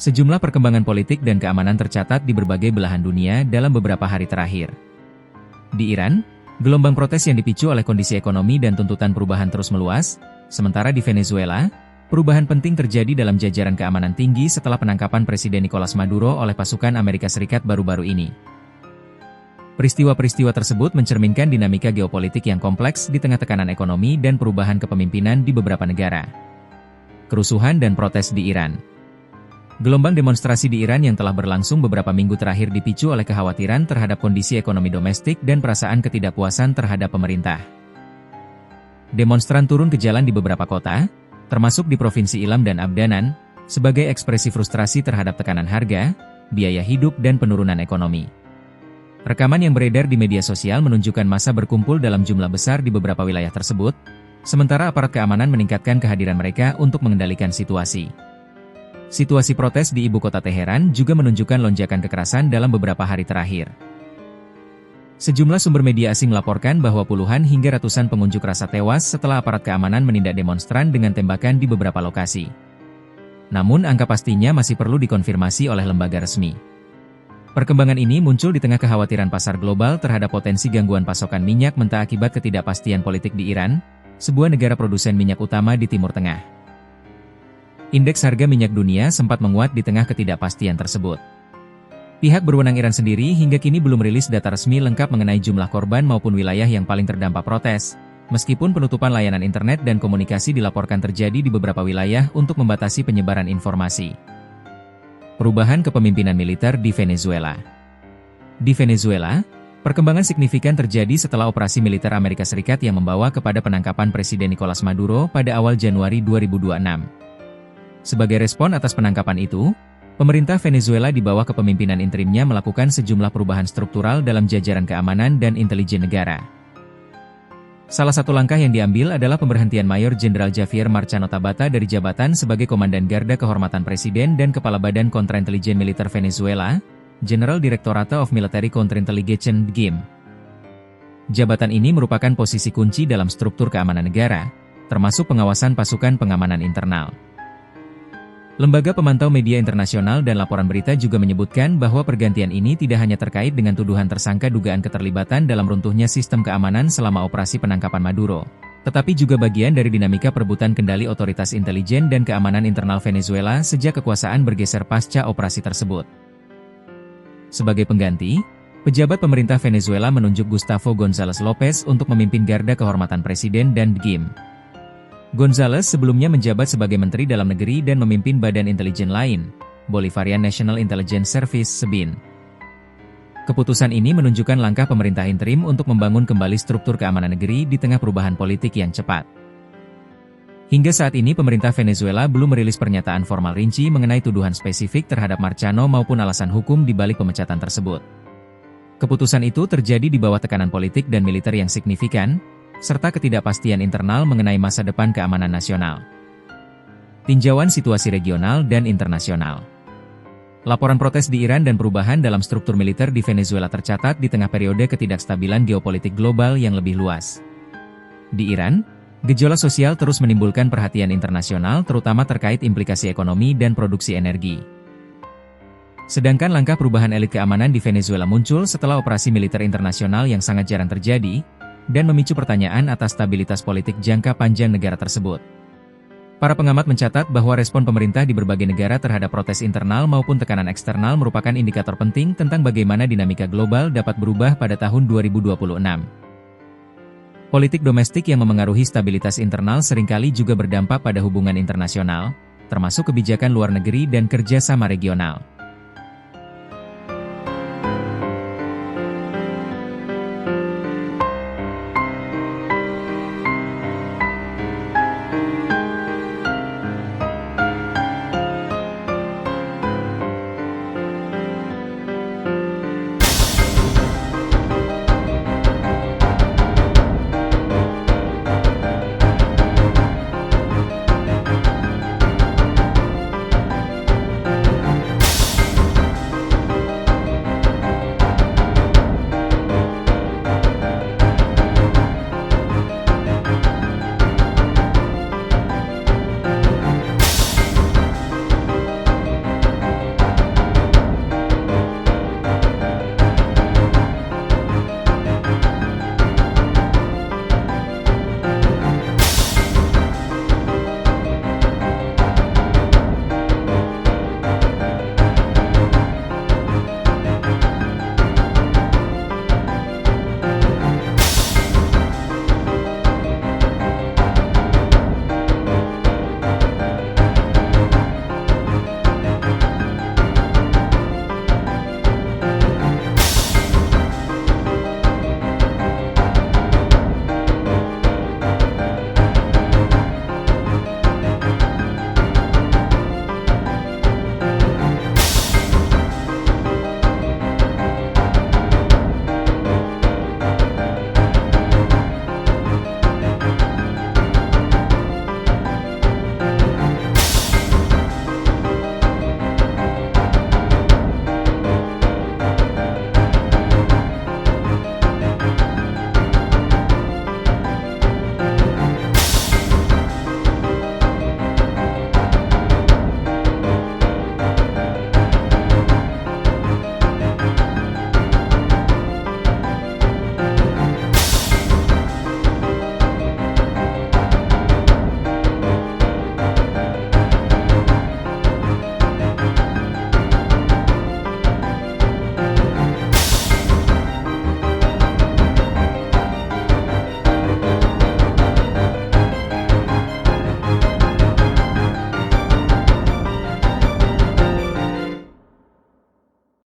Sejumlah perkembangan politik dan keamanan tercatat di berbagai belahan dunia dalam beberapa hari terakhir. Di Iran, gelombang protes yang dipicu oleh kondisi ekonomi dan tuntutan perubahan terus meluas, sementara di Venezuela, perubahan penting terjadi dalam jajaran keamanan tinggi setelah penangkapan Presiden Nicolas Maduro oleh pasukan Amerika Serikat baru-baru ini. Peristiwa-peristiwa tersebut mencerminkan dinamika geopolitik yang kompleks di tengah tekanan ekonomi dan perubahan kepemimpinan di beberapa negara. Kerusuhan dan protes di Iran. Gelombang demonstrasi di Iran yang telah berlangsung beberapa minggu terakhir dipicu oleh kekhawatiran terhadap kondisi ekonomi domestik dan perasaan ketidakpuasan terhadap pemerintah. Demonstran turun ke jalan di beberapa kota, termasuk di Provinsi Ilam dan Abdanan, sebagai ekspresi frustrasi terhadap tekanan harga, biaya hidup dan penurunan ekonomi. Rekaman yang beredar di media sosial menunjukkan massa berkumpul dalam jumlah besar di beberapa wilayah tersebut, sementara aparat keamanan meningkatkan kehadiran mereka untuk mengendalikan situasi. Situasi protes di ibu kota Teheran juga menunjukkan lonjakan kekerasan dalam beberapa hari terakhir. Sejumlah sumber media asing melaporkan bahwa puluhan hingga ratusan pengunjuk rasa tewas setelah aparat keamanan menindak demonstran dengan tembakan di beberapa lokasi. Namun angka pastinya masih perlu dikonfirmasi oleh lembaga resmi. Perkembangan ini muncul di tengah kekhawatiran pasar global terhadap potensi gangguan pasokan minyak mentah akibat ketidakpastian politik di Iran, sebuah negara produsen minyak utama di Timur Tengah. Indeks harga minyak dunia sempat menguat di tengah ketidakpastian tersebut. Pihak berwenang Iran sendiri hingga kini belum rilis data resmi lengkap mengenai jumlah korban maupun wilayah yang paling terdampak protes, meskipun penutupan layanan internet dan komunikasi dilaporkan terjadi di beberapa wilayah untuk membatasi penyebaran informasi. Perubahan kepemimpinan militer di Venezuela. Di Venezuela, perkembangan signifikan terjadi setelah operasi militer Amerika Serikat yang membawa kepada penangkapan Presiden Nicolas Maduro pada awal Januari 2026. Sebagai respon atas penangkapan itu, pemerintah Venezuela di bawah kepemimpinan interimnya melakukan sejumlah perubahan struktural dalam jajaran keamanan dan intelijen negara. Salah satu langkah yang diambil adalah pemberhentian Mayor Jenderal Javier Marchano Tabata dari jabatan sebagai Komandan Garda Kehormatan Presiden dan Kepala Badan Kontraintelijen Militer Venezuela, General Directorate of Military Counterintelligence (GIM). Jabatan ini merupakan posisi kunci dalam struktur keamanan negara, termasuk pengawasan pasukan pengamanan internal. Lembaga pemantau media internasional dan laporan berita juga menyebutkan bahwa pergantian ini tidak hanya terkait dengan tuduhan tersangka dugaan keterlibatan dalam runtuhnya sistem keamanan selama operasi penangkapan Maduro, tetapi juga bagian dari dinamika perebutan kendali otoritas intelijen dan keamanan internal Venezuela sejak kekuasaan bergeser pasca operasi tersebut. Sebagai pengganti, pejabat pemerintah Venezuela menunjuk Gustavo González López untuk memimpin Garda Kehormatan Presiden dan GIM. González sebelumnya menjabat sebagai Menteri Dalam Negeri dan memimpin badan intelijen lain, Bolivarian National Intelligence Service (SEBIN). Keputusan ini menunjukkan langkah pemerintah interim untuk membangun kembali struktur keamanan negeri di tengah perubahan politik yang cepat. Hingga saat ini pemerintah Venezuela belum merilis pernyataan formal rinci mengenai tuduhan spesifik terhadap Marchano maupun alasan hukum di balik pemecatan tersebut. Keputusan itu terjadi di bawah tekanan politik dan militer yang signifikan, serta ketidakpastian internal mengenai masa depan keamanan nasional. Tinjauan situasi regional dan internasional. Laporan protes di Iran dan perubahan dalam struktur militer di Venezuela tercatat di tengah periode ketidakstabilan geopolitik global yang lebih luas. Di Iran, gejolak sosial terus menimbulkan perhatian internasional terutama terkait implikasi ekonomi dan produksi energi. Sedangkan langkah perubahan elit keamanan di Venezuela muncul setelah operasi militer internasional yang sangat jarang terjadi, dan memicu pertanyaan atas stabilitas politik jangka panjang negara tersebut. Para pengamat mencatat bahwa respon pemerintah di berbagai negara terhadap protes internal maupun tekanan eksternal merupakan indikator penting tentang bagaimana dinamika global dapat berubah pada tahun 2026. Politik domestik yang memengaruhi stabilitas internal seringkali juga berdampak pada hubungan internasional, termasuk kebijakan luar negeri dan kerjasama regional.